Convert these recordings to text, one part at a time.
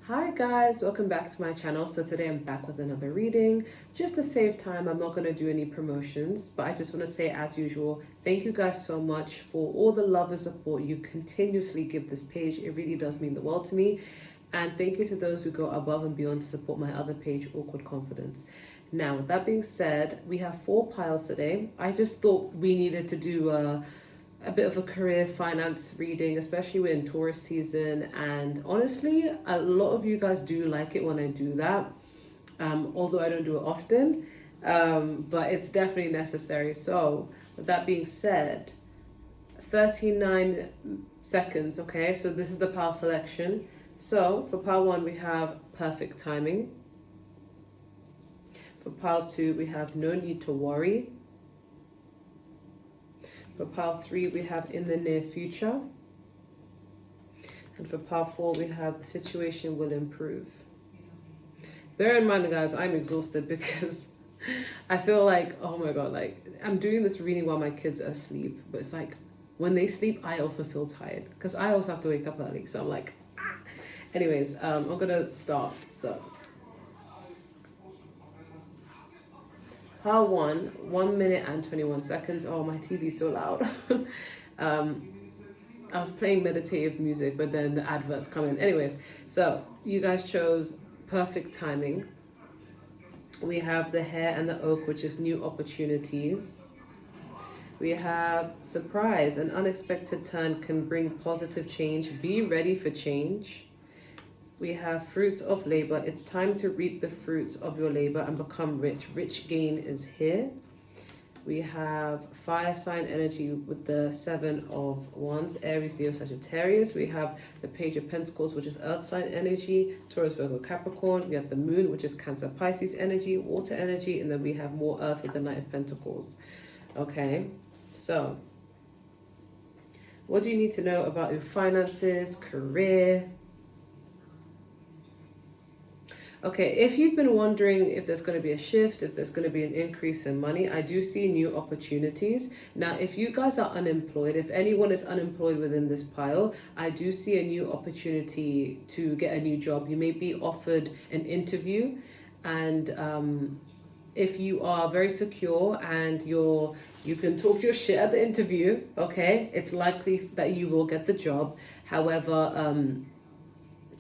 Hi guys, welcome back to my channel. So today I'm back with another reading. Just to save time, I'm not going to do any promotions, but I just want to say, as usual, thank you guys so much for all the love and support you continuously give this page. It really does mean the world to me. And thank you to those who go above and beyond to support my other page, Awkward Confidence. Now, with that being said, we have 4 piles today. I just thought we needed to do a bit of a career finance reading, especially we're in tourist season. And honestly, a lot of you guys do like it when I do that, although I don't do it often, but it's definitely necessary. So, with that being said, 39 seconds, okay? So, this is the pile selection. So, for pile 1, we have perfect timing. For pile 2, we have no need to worry. For pile 3, we have in the near future. And for pile 4, we have the situation will improve. Bear in mind, guys, I'm exhausted because I feel like, oh my God, like I'm doing this reading while my kids are asleep. But it's like when they sleep, I also feel tired because I also have to wake up early. So I'm like, ah. Anyways, I'm going to start. So pile 1 minute and 21 seconds. Oh, my TV's so loud. I was playing meditative music, but then the adverts come in. Anyways, so you guys chose perfect timing. We have the hare and the oak, which is new opportunities. We have surprise, an unexpected turn can bring positive change. Be ready for change. We have fruits of labor. It's time to reap the fruits of your labor and become rich. Rich gain is here. We have fire sign energy with the 7 of Wands, Aries, Leo, Sagittarius. We have the Page of Pentacles, which is earth sign energy, Taurus, Virgo, Capricorn. We have the moon, which is Cancer, Pisces energy, water energy. And then we have more earth with the Knight of Pentacles. Okay, so what do you need to know about your finances, career? Okay, if you've been wondering if there's going to be a shift, if there's going to be an increase in money, I do see new opportunities. Now, if you guys are unemployed, if anyone is unemployed within this pile, I do see a new opportunity to get a new job. You may be offered an interview, and if you are very secure and you can talk your shit at the interview, okay, it's likely that you will get the job. However,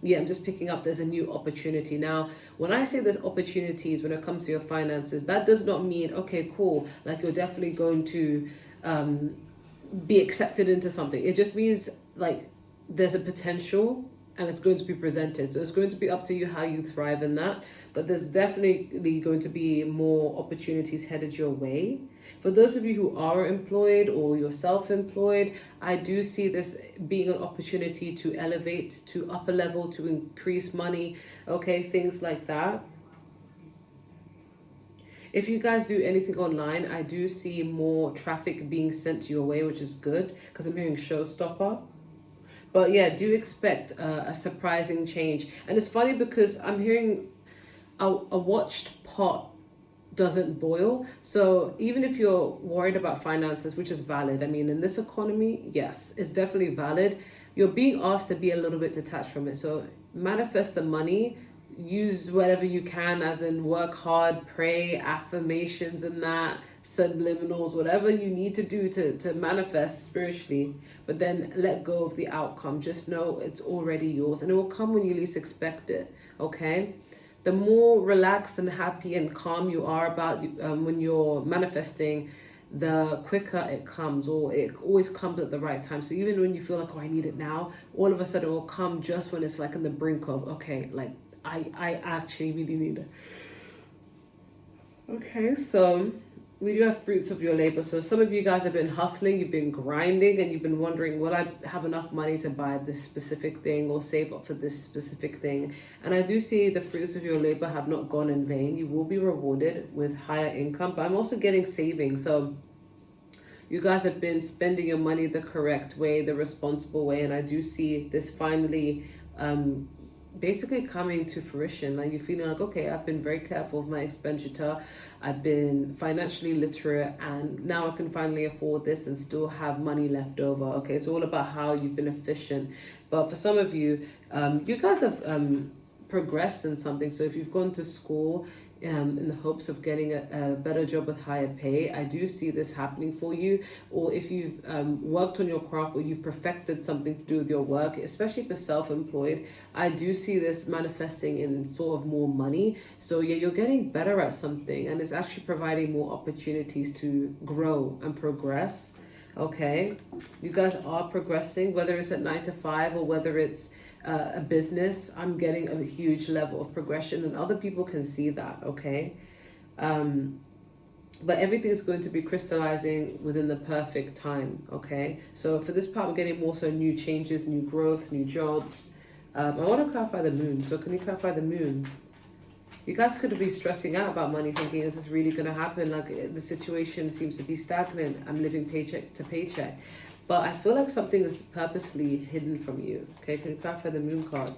yeah, I'm just picking up there's a new opportunity. Now, when I say there's opportunities when it comes to your finances, that does not mean, okay, cool, like you're definitely going to be accepted into something. It just means like there's a potential and it's going to be presented. So it's going to be up to you how you thrive in that. But there's definitely going to be more opportunities headed your way. For those of you who are employed or you're self-employed, I do see this being an opportunity to elevate to upper level, to increase money, okay, things like that. If you guys do anything online, I do see more traffic being sent to your way, which is good because I'm hearing showstopper. But yeah, do expect a surprising change. And it's funny because I'm hearing a watched pot doesn't boil. So even if you're worried about finances, which is valid, I mean, in this economy, yes, it's definitely valid. You're being asked to be a little bit detached from it. So manifest the money, use whatever you can, as in work hard, pray, affirmations and that, subliminals, whatever you need to do to manifest spiritually, but then let go of the outcome. Just know it's already yours and it will come when you least expect it, okay? The more relaxed and happy and calm you are about when you're manifesting, the quicker it comes, or it always comes at the right time. So even when you feel like, oh, I need it now, all of a sudden it will come just when it's like on the brink of, okay, like I actually really need it. Okay, so we do have fruits of your labor. So some of you guys have been hustling, you've been grinding, and you've been wondering, will I have enough money to buy this specific thing or save up for this specific thing? And I do see the fruits of your labor have not gone in vain. You will be rewarded with higher income, but I'm also getting savings. So you guys have been spending your money the correct way, the responsible way. And I do see this finally basically coming to fruition. Like you're feeling like, okay, I've been very careful of my expenditure, I've been financially literate, and now I can finally afford this and still have money left over. Okay, it's all about how you've been efficient. But for some of you, you guys have progressed in something. So if you've gone to school in the hopes of getting a better job with higher pay, I do see this happening for you. Or if you've worked on your craft, or you've perfected something to do with your work, especially for self-employed, I do see this manifesting in sort of more money. So yeah, you're getting better at something, and it's actually providing more opportunities to grow and progress. Okay, you guys are progressing, whether it's at 9 to 5 or whether it's a business. I'm getting a huge level of progression, and other people can see that. Okay, but everything's going to be crystallizing within the perfect time. Okay, so for this part, I'm getting more so new changes, new growth, new jobs. I want to clarify the moon. So can you clarify the moon? You guys could be stressing out about money, thinking, is this really going to happen? Like, the situation seems to be stagnant. I'm living paycheck to paycheck. But I feel like something is purposely hidden from you. Okay, can you clarify the moon card?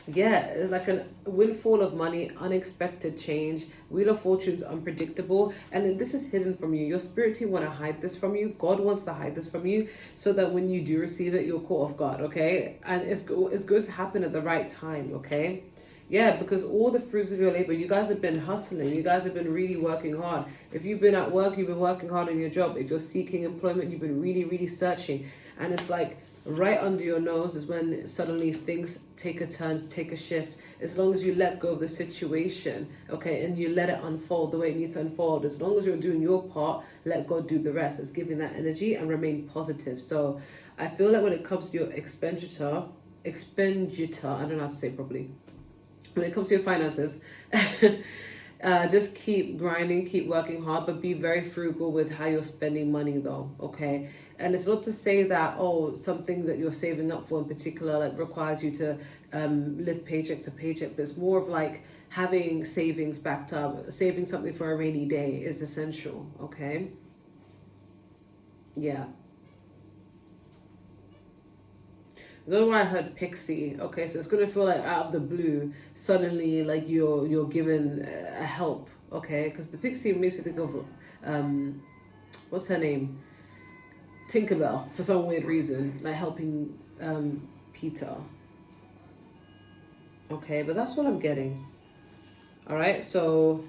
Yeah, like a windfall of money, unexpected change, Wheel of Fortune's unpredictable, and this is hidden from you. Your spirit team want to hide this from you. God wants to hide this from you so that when you do receive it, you're caught off guard, okay? And it's good to happen at the right time, okay? Yeah, because all the fruits of your labor, you guys have been hustling. You guys have been really working hard. If you've been at work, you've been working hard on your job. If you're seeking employment, you've been really, really searching. And it's like right under your nose is when suddenly things take a turn, take a shift. As long as you let go of the situation, okay, and you let it unfold the way it needs to unfold. As long as you're doing your part, let God do the rest. It's giving that energy and remain positive. So I feel like when it comes to your expenditure, I don't know how to say it properly. When it comes to your finances, just keep grinding, keep working hard, but be very frugal with how you're spending money though, okay? And it's not to say that, oh, something that you're saving up for in particular like requires you to live paycheck to paycheck, but it's more of like having savings backed up. Saving something for a rainy day is essential, okay? Yeah. I don't know why I heard pixie. Okay, so it's gonna feel like out of the blue, suddenly like you're given a help. Okay, because the pixie makes me think of what's her name, Tinkerbell, for some weird reason, like helping Peter. Okay, but that's what I'm getting. All right, so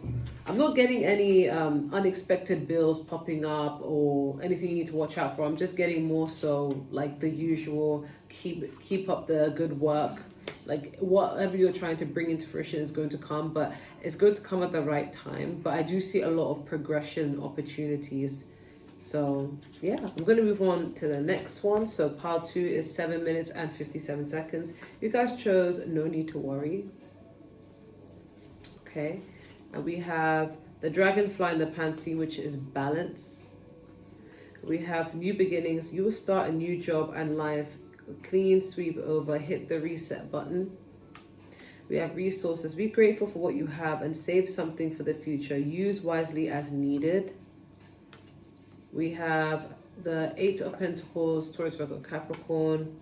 I'm not getting any unexpected bills popping up or anything you need to watch out for. I'm just getting more so like the usual, keep up the good work. Like whatever you're trying to bring into fruition is going to come, but it's going to come at the right time. But I do see a lot of progression opportunities. So yeah, I'm going to move on to the next one. So pile 2 is 7 minutes and 57 seconds. You guys chose No Need to Worry. Okay, and we have the dragonfly in the pansy, which is balance. We have new beginnings. You will start a new job and life. Clean sweep over. Hit the reset button. We have resources. Be grateful for what you have and save something for the future. Use wisely as needed. We have the 8 of Pentacles, Taurus, Virgo, Capricorn.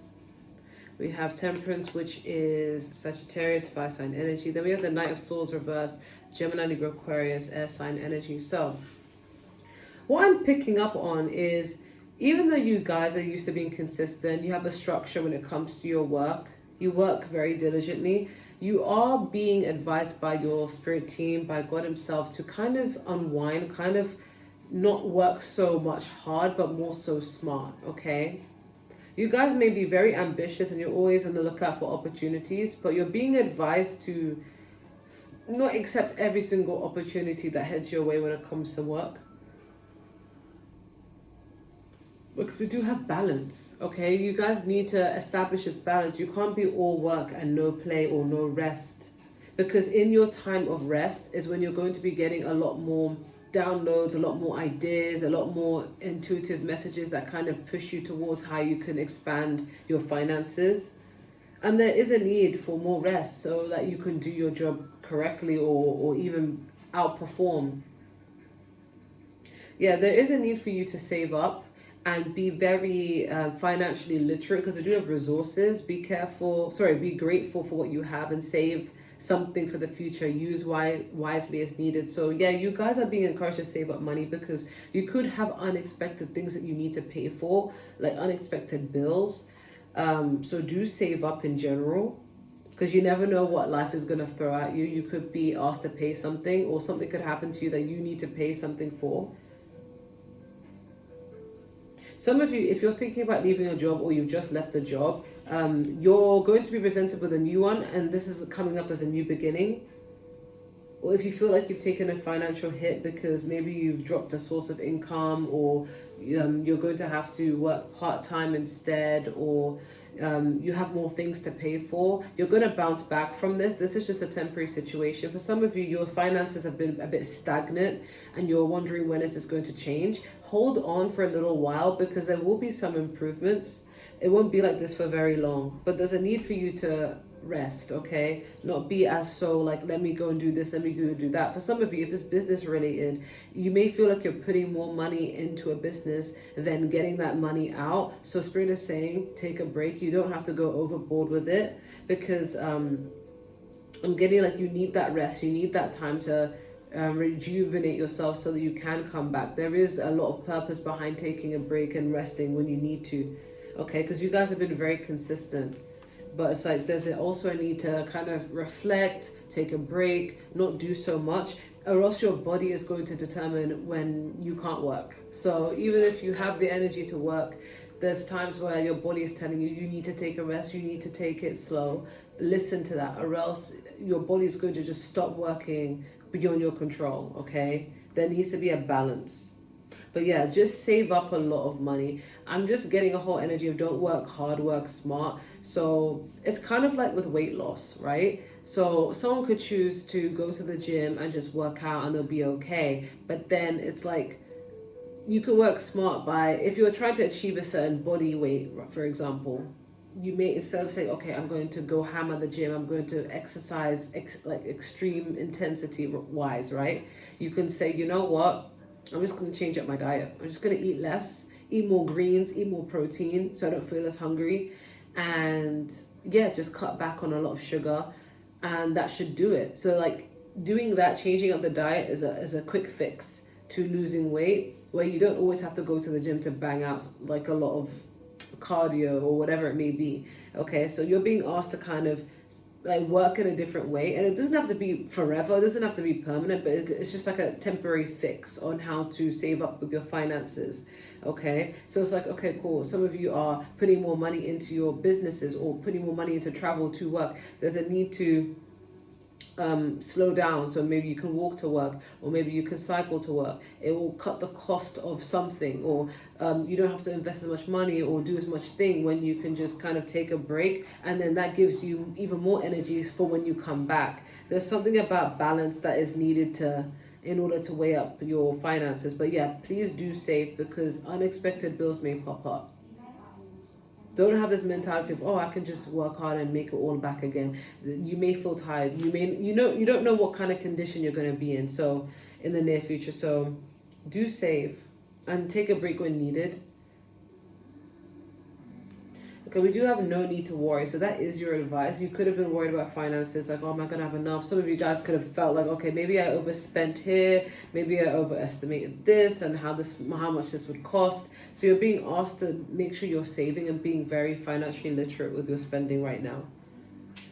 We have Temperance, which is Sagittarius, fire sign energy. Then we have the Knight of Swords reverse, Gemini, Libra, Aquarius, air sign energy. So what I'm picking up on is, even though you guys are used to being consistent, you have a structure when it comes to your work, you work very diligently, you are being advised by your spirit team, by God himself, to kind of unwind, kind of not work so much hard, but more so smart, okay? You guys may be very ambitious and you're always on the lookout for opportunities, but you're being advised to not accept every single opportunity that heads your way when it comes to work. Because we do have balance, okay? You guys need to establish this balance. You can't be all work and no play or no rest. Because in your time of rest is when you're going to be getting a lot more downloads, a lot more ideas, a lot more intuitive messages that kind of push you towards how you can expand your finances. And there is a need for more rest so that you can do your job correctly or even outperform. Yeah, there is a need for you to save up and be very financially literate, because I do have resources. Be grateful for what you have and save something for the future. Use wisely as needed. So yeah, you guys are being encouraged to save up money because you could have unexpected things that you need to pay for, like unexpected bills. So do save up in general. because you never know what life is going to throw at you. You could be asked to pay something, or something could happen to you that you need to pay something for. Some of you, if you're thinking about leaving a job or you've just left a job, you're going to be presented with a new one, and this is coming up as a new beginning. Or if you feel like you've taken a financial hit because maybe you've dropped a source of income, or you're going to have to work part-time instead, or you have more things to pay for, you're going to bounce back from this. This is just a temporary situation. For some of you, your finances have been a bit stagnant and you're wondering, when is this going to change? Hold on for a little while, because there will be some improvements. It won't be like this for very long, but there's a need for you to rest, okay? Not be as so like, let me go and do this, let me go and do that. For some of you, if it's business related, you may feel like you're putting more money into a business than getting that money out. So Spirit is saying, take a break. You don't have to go overboard with it, because I'm getting like you need that rest. You need that time to rejuvenate yourself so that you can come back. There is a lot of purpose behind taking a break and resting when you need to, okay? Because you guys have been very consistent. But it's like there's also a need to kind of reflect, take a break, not do so much, or else your body is going to determine when you can't work. So even if you have the energy to work, there's times where your body is telling you, you need to take a rest, you need to take it slow. Listen to that, or else your body is going to just stop working beyond your control, okay? There needs to be a balance. But yeah, just save up a lot of money. I'm just getting a whole energy of don't work hard, work smart. So it's kind of like with weight loss, right? So someone could choose to go to the gym and just work out and they'll be okay. But then it's like, you could work smart by, if you're trying to achieve a certain body weight, for example, you may, instead of saying, okay, I'm going to go hammer the gym, I'm going to exercise like extreme intensity wise, right? You can say, you know what? I'm just going to change up my diet. I'm just going to eat less, eat more greens, eat more protein so I don't feel as hungry. And yeah, just cut back on a lot of sugar, and that should do it. So like doing that, changing up the diet is a quick fix to losing weight, where you don't always have to go to the gym to bang out like a lot of cardio or whatever it may be. Okay, so you're being asked to kind of like work in a different way, and it doesn't have to be forever, it doesn't have to be permanent, but it's just like a temporary fix on how to save up with your finances. Okay, so it's like, okay, cool, some of you are putting more money into your businesses or putting more money into travel to work. There's a need to slow down, so maybe you can walk to work, or maybe you can cycle to work. It will cut the cost of something, or you don't have to invest as much money or do as much thing when you can just kind of take a break, and then that gives you even more energy for when you come back. There's something about balance that is needed in order to weigh up your finances. But yeah, please do save, because unexpected bills may pop up. Don't have this mentality of, oh, I can just work hard and make it all back again. You may feel tired. You don't know what kind of condition you're going to be in, so in the near future. So do save and take a break when needed. Okay, we do have no need to worry. So that is your advice. You could have been worried about finances, like, oh, am I going to have enough? Some of you guys could have felt like, okay, maybe I overspent here. Maybe I overestimated this and how much this would cost. So you're being asked to make sure you're saving and being very financially literate with your spending right now.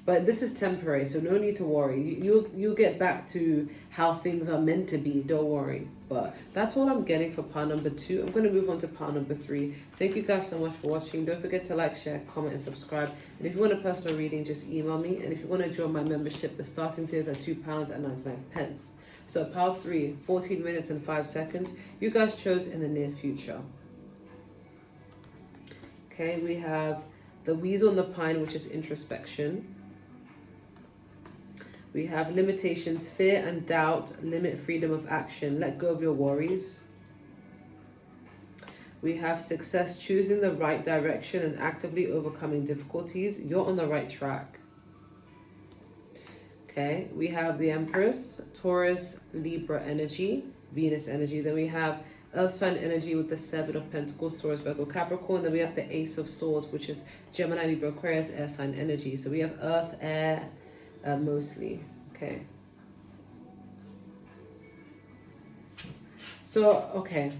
But this is temporary, so no need to worry. You'll get back to how things are meant to be. Don't worry. But that's all I'm getting for part number 2. I'm going to move on to part number 3. Thank you guys so much for watching. Don't forget to like, share, comment, and subscribe. And if you want a personal reading, just email me. And if you want to join my membership, the starting tiers are £2.99. So part 3, 14 minutes and 5 seconds. You guys chose in the near future. Okay, we have the Weasel and the Pine, which is introspection. We have limitations, fear and doubt, limit freedom of action, let go of your worries. We have success, choosing the right direction and actively overcoming difficulties. You're on the right track. Okay, we have the Empress, Taurus, Libra energy, Venus energy. Then we have Earth sign energy with the 7 of Pentacles, Taurus, Virgo, Capricorn. Then we have the Ace of Swords, which is Gemini, Libra, Aquarius, air sign energy. So we have Earth, air, mostly. Okay. So, okay.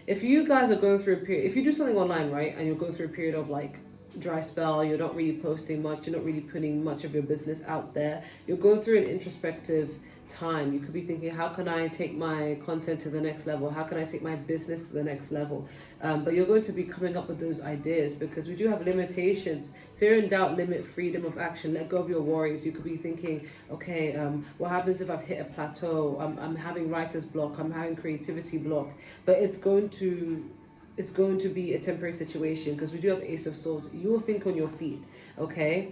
If you guys are going through a period, if you do something online, right, and you're going through a period of like dry spell. You're not really posting much. You're not really putting much of your business out there. You're going through an introspective time. You could be thinking, how can I take my content to the next level? How can I take my business to the next level? But you're going to be coming up with those ideas, because we do have limitations. Fear and doubt limit freedom of action. Let go of your worries. You could be thinking, okay, what happens if I've hit a plateau? I'm having writer's block. I'm having creativity block. But it's going to be a temporary situation, because we do have Ace of Swords. You will think on your feet, okay?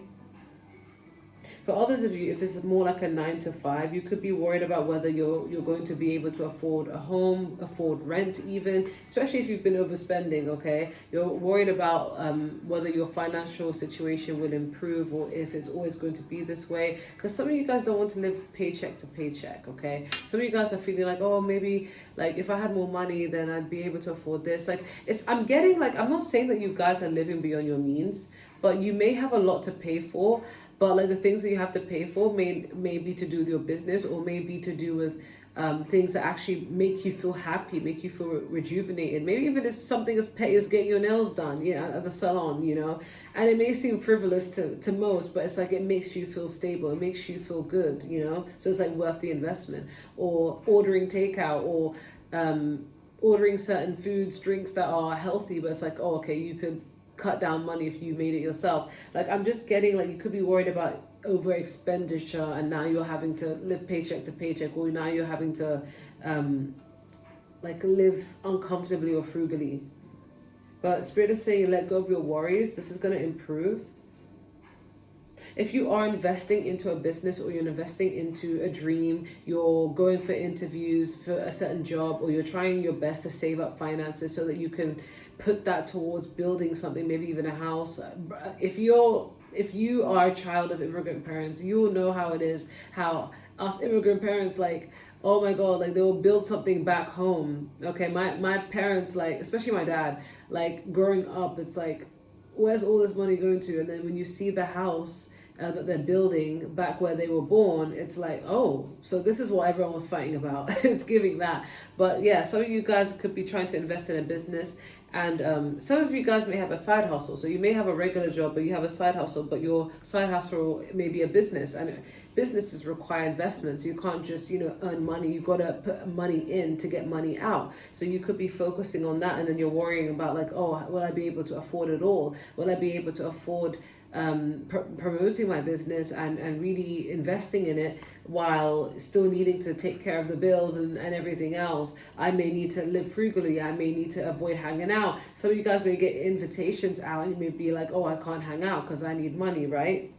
For others of you, if it's more like a 9 to 5, you could be worried about whether you're going to be able to afford a home, afford rent even, especially if you've been overspending, okay? You're worried about whether your financial situation will improve, or if it's always going to be this way. Because some of you guys don't want to live paycheck to paycheck, okay? Some of you guys are feeling like, oh, maybe like if I had more money, then I'd be able to afford this. Like I'm not saying that you guys are living beyond your means, but you may have a lot to pay for. But like the things that you have to pay for may be to do with your business, or may be to do with things that actually make you feel happy, make you feel rejuvenated. Maybe even it's something as petty as getting your nails done, at the salon, And it may seem frivolous to most, but it's like it makes you feel stable. It makes you feel good, So it's like worth the investment. Or ordering takeout, or ordering certain foods, drinks that are healthy, but it's like, oh, okay, you could cut down money if you made it yourself. Like I'm just getting like you could be worried about over expenditure, and now you're having to live paycheck to paycheck, or now you're having to like live uncomfortably or frugally. But Spirit is saying let go of your worries. This is going to improve. If you are investing into a business, or you're investing into a dream, you're going for interviews for a certain job, or you're trying your best to save up finances so that you can put that towards building something, maybe even a house. If you are a child of immigrant parents, you will know how it is, how us immigrant parents, like, oh my God, like they will build something back home. Okay, my parents, like, especially my dad, like growing up, it's like, where's all this money going to? And then when you see the house that they're building back where they were born, it's like, oh, so this is what everyone was fighting about. It's giving that. But yeah, some of you guys could be trying to invest in a business, and some of you guys may have a side hustle. So you may have a regular job, but you have a side hustle, but your side hustle may be a business, and businesses require investments. You can't just, earn money. You got to put money in to get money out. So you could be focusing on that, and then you're worrying about like, oh, will I be able to afford it all? Will I be able to afford promoting my business and really investing in it while still needing to take care of the bills and everything else? I may need to live frugally. I may need to avoid hanging out. Some of you guys may get invitations out, and you may be like, oh, I can't hang out because I need money, right?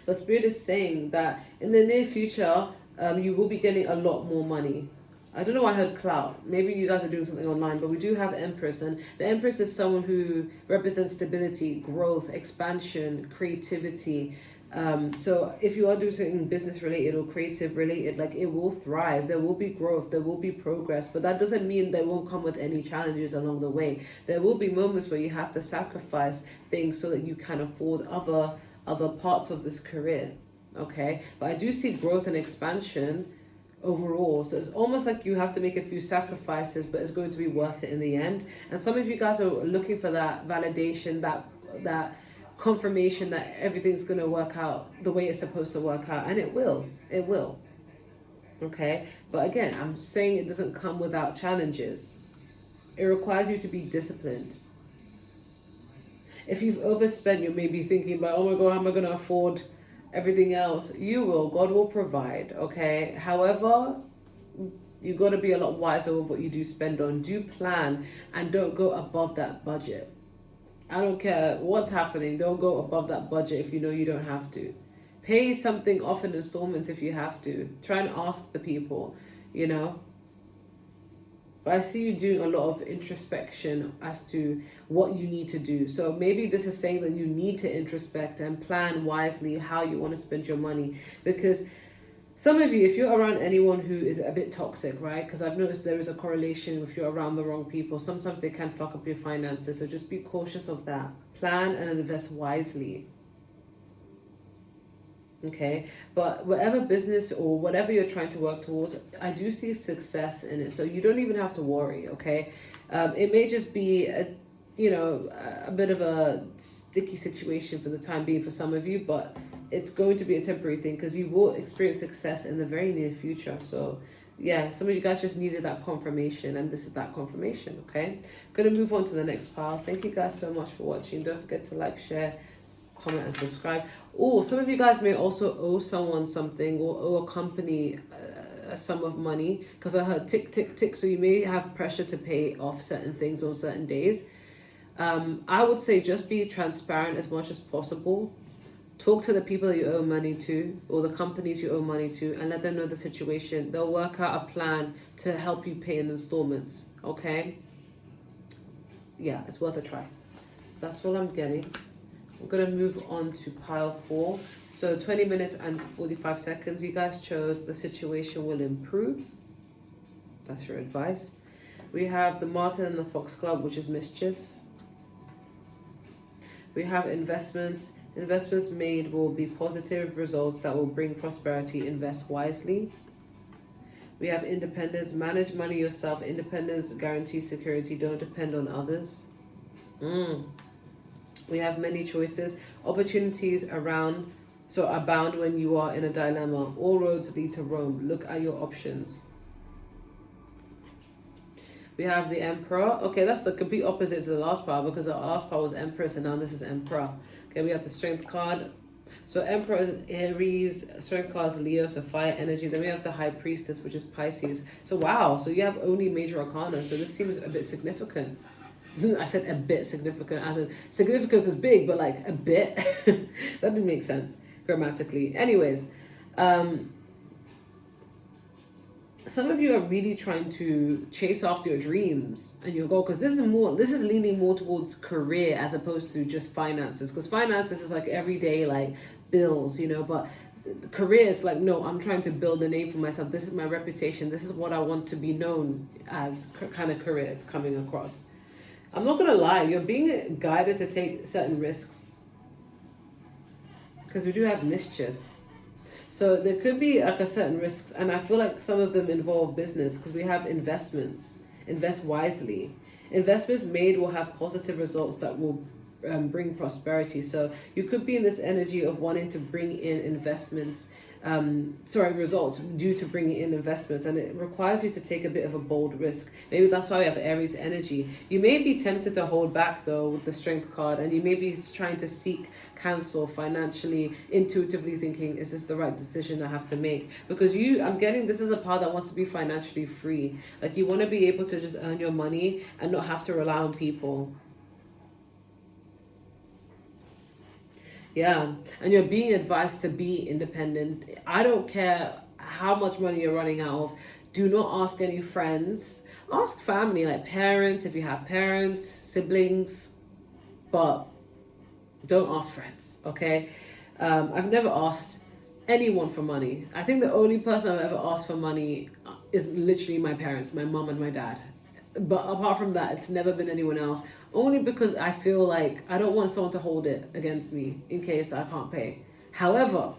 But Spirit is saying that in the near future, you will be getting a lot more money. I don't know why I heard clout. Maybe you guys are doing something online, but we do have Empress, and the Empress is someone who represents stability, growth, expansion, creativity. So if you are doing something business related or creative related, like it will thrive. There will be growth, there will be progress, but that doesn't mean there won't come with any challenges along the way. There will be moments where you have to sacrifice things so that you can afford other parts of this career. Okay, but I do see growth and expansion overall. So it's almost like you have to make a few sacrifices, but it's going to be worth it in the end. And some of you guys are looking for that validation, that confirmation that everything's going to work out the way it's supposed to work out, and it will. Okay, but again, I'm saying it doesn't come without challenges. It requires you to be disciplined. If you've overspent, you may be thinking about, oh my God, how am I going to afford everything else? You will. God will provide, okay? However, you got to be a lot wiser with what you do spend on. Do plan, and don't go above that budget. I don't care what's happening. Don't go above that budget if you know you don't have to. Pay something off in installments if you have to. Try and ask the people, But I see you doing a lot of introspection as to what you need to do. So maybe this is saying that you need to introspect and plan wisely how you want to spend your money. Because some of you, if you're around anyone who is a bit toxic, right? Because I've noticed there is a correlation if you're around the wrong people. Sometimes they can fuck up your finances. So just be cautious of that. Plan and invest wisely. Okay, but whatever business or whatever you're trying to work towards, I do see success in it. So you don't even have to worry, okay? It may just be, a bit of a sticky situation for the time being for some of you, but it's going to be a temporary thing because you will experience success in the very near future. So yeah, some of you guys just needed that confirmation, and this is that confirmation. Okay, gonna move on to the next pile. Thank you guys so much for watching. Don't forget to like, share, comment, and subscribe. Oh, some of you guys may also owe someone something, or owe a company a sum of money, because I heard tick tick tick, so you may have pressure to pay off certain things on certain days. I would say just be transparent as much as possible. Talk to the people that you owe money to, or the companies you owe money to, and let them know the situation. They'll work out a plan to help you pay in installments. Okay, yeah, it's worth a try. That's all I'm getting. I'm gonna move on to pile 4. So 20 minutes and 45 seconds. You guys chose the situation will improve. That's your advice. We have the Martin and the Foxglove, which is mischief. We have investments. Investments made will be positive results that will bring prosperity. Invest wisely. We have independence. Manage money yourself. Independence guarantees security. Don't depend on others. We have many choices. Opportunities abound when you are in a dilemma. All roads lead to Rome. Look at your options. We have the Emperor. Okay, that's the complete opposite to the last power, because the last power was Empress and now this is Emperor. Okay, we have the Strength card. So Emperor is Aries, Strength card is Leo, so fire energy. Then we have the High Priestess, which is Pisces. So wow, so you have only major arcana. So this seems a bit significant. I said a bit significant, as in significance is big, but like a bit. That didn't make sense grammatically. Anyways, some of you are really trying to chase after your dreams and your goal, because this is leaning more towards career as opposed to just finances, because finances is like everyday like bills, but career is like, no, I'm trying to build a name for myself. This is my reputation. This is what I want to be known as, kind of career it's coming across. I'm not gonna lie, you're being guided to take certain risks, because we do have mischief. So there could be like a certain risk, and I feel like some of them involve business, because we have investments. Invest wisely. Investments made will have positive results that will bring prosperity. So you could be in this energy of wanting to bring in investments, results due to bringing in investments, and it requires you to take a bit of a bold risk. Maybe that's why we have Aries energy. You may be tempted to hold back though with the Strength card, and you may be trying to seek counsel financially, intuitively thinking, is this the right decision I have to make? Because I'm getting this is a part that wants to be financially free. Like you want to be able to just earn your money and not have to rely on people. Yeah, and you're being advised to be independent. I don't care how much money you're running out of. Do not ask any friends. Ask family, like parents, if you have parents, siblings, but don't ask friends, okay? I've never asked anyone for money. I think the only person I've ever asked for money is literally my parents, my mom and my dad. But apart from that, it's never been anyone else. Only because I feel like I don't want someone to hold it against me in case I can't pay. However,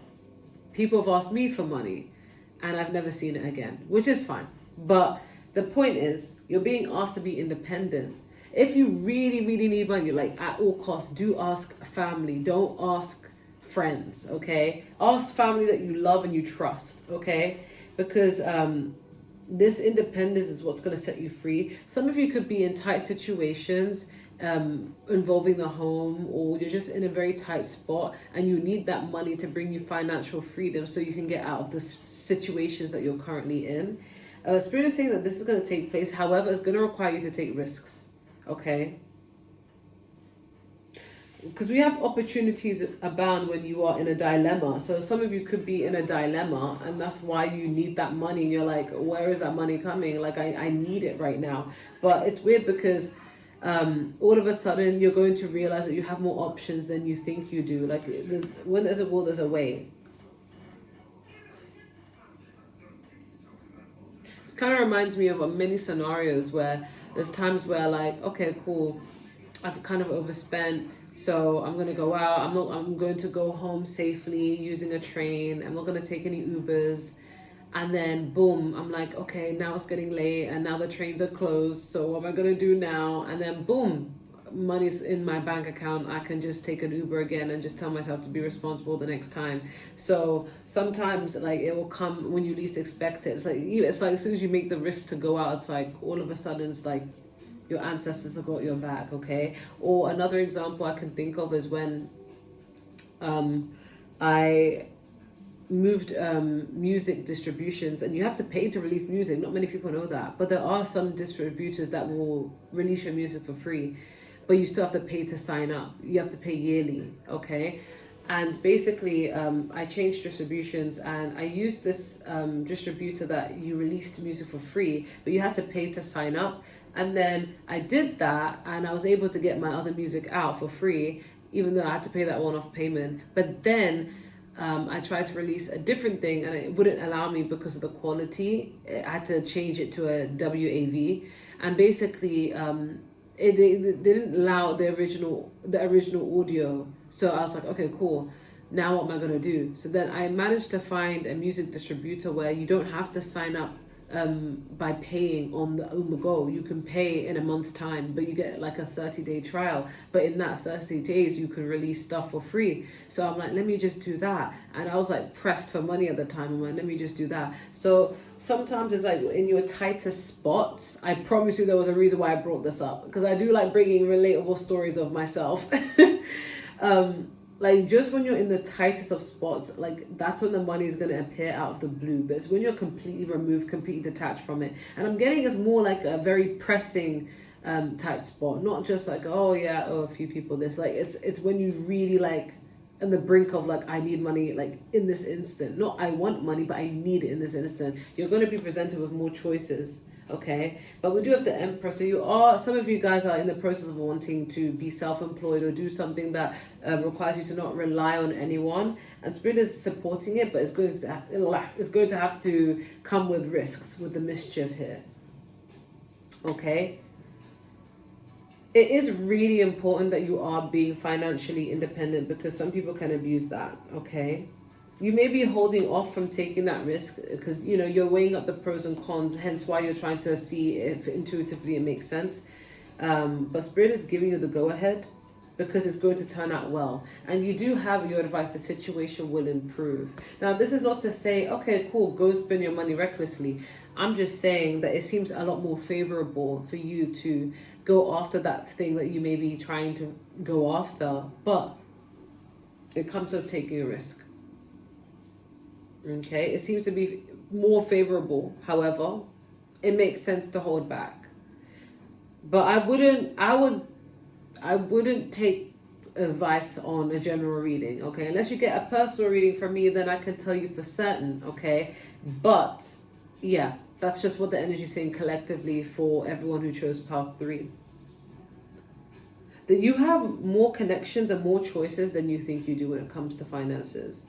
people have asked me for money and I've never seen it again, which is fine. But the point is, you're being asked to be independent. If you really, really need money, like at all costs, do ask family. Don't ask friends, okay? Ask family that you love and you trust, okay? Because this independence is what's going to set you free. Some of you could be in tight situations involving the home, or you're just in a very tight spot and you need that money to bring you financial freedom so you can get out of the situations that you're currently in. Spirit is saying that this is going to take place. However, it's going to require you to take risks. Okay, because we have opportunities abound when you are in a dilemma. So some of you could be in a dilemma, and that's why you need that money. And you're like, where is that money coming? Like, I need it right now. But it's weird because all of a sudden you're going to realize that you have more options than you think you do. Like, when there's a will, there's a way. This kind of reminds me of many scenarios where there's times where like, okay, cool, I've kind of overspent, so I'm gonna go out. I'm going to go home safely using a train. I'm not gonna take any Ubers. And then boom, I'm like, okay, now it's getting late and now the trains are closed. So what am I gonna do now? And then boom, money's in my bank account, I can just take an Uber again and just tell myself to be responsible the next time. So sometimes like it will come when you least expect it. It's like as soon as you make the risk to go out, it's like all of a sudden it's like your ancestors have got your back, okay? Or another example I can think of is when I moved music distributions, and you have to pay to release music. Not many people know that, but there are some distributors that will release your music for free, but you still have to pay to sign up. You have to pay yearly, okay? And basically I changed distributions, and I used this distributor that you released music for free, but you had to pay to sign up. And then I did that, and I was able to get my other music out for free, even though I had to pay that one-off payment. But then I tried to release a different thing, and it wouldn't allow me because of the quality. I had to change it to a WAV, and basically they didn't allow the original audio. So I was like, okay, cool. Now what am I gonna do? So then I managed to find a music distributor where you don't have to sign up by paying on the go. You can pay in a month's time, but you get like a 30-day trial. But in that 30 days, you can release stuff for free. So I'm like, let me just do that. And I was like pressed for money at the time. I'm like, let me just do that. So sometimes it's like in your tightest spots. I promise you there was a reason why I brought this up, because I do like bringing relatable stories of myself. Like just when you're in the tightest of spots, like that's when the money is going to appear out of the blue. But it's when you're completely removed, completely detached from it. And I'm getting it's more like a very pressing tight spot, not just like, oh yeah, oh a few people this. Like it's when you really like on the brink of like, I need money like in this instant. Not I want money, but I need it in this instant. You're going to be presented with more choices. Okay, but we do have the Empress. So some of you guys are in the process of wanting to be self-employed or do something that requires you to not rely on anyone, and Spirit is supporting it, but it's going to have to come with risks, with the mischief here. Okay, it is really important that you are being financially independent, because some people can abuse that. Okay, you may be holding off from taking that risk because you're weighing up the pros and cons, hence why you're trying to see if intuitively it makes sense. But Spirit is giving you the go-ahead because it's going to turn out well. And you do have your advice, the situation will improve. Now, this is not to say, okay, cool, go spend your money recklessly. I'm just saying that it seems a lot more favorable for you to go after that thing that you may be trying to go after, but it comes with taking a risk. Okay, it seems to be more favorable. However, it makes sense to hold back. But I wouldn't take advice on a general reading, okay? Unless you get a personal reading from me, then I can tell you for certain, okay? But yeah, that's just what the energy is saying collectively for everyone who chose path 3. That you have more connections and more choices than you think you do when it comes to finances.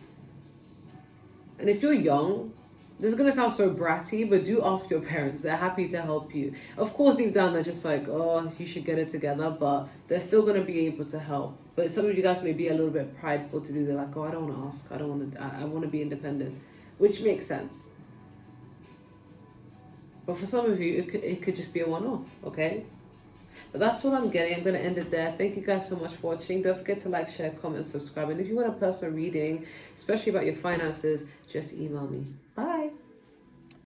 And if you're young, this is going to sound so bratty, but do ask your parents. They're happy to help you. Of course, deep down, they're just like, oh, you should get it together. But they're still going to be able to help. But some of you guys may be a little bit prideful to do. They're like, oh, I don't want to ask. I want to be independent. Which makes sense. But for some of you, it could just be a one-off, okay? But that's what I'm getting. I'm going to end it there. Thank you guys so much for watching. Don't forget to like, share, comment, subscribe. And if you want a personal reading, especially about your finances, just email me. Bye.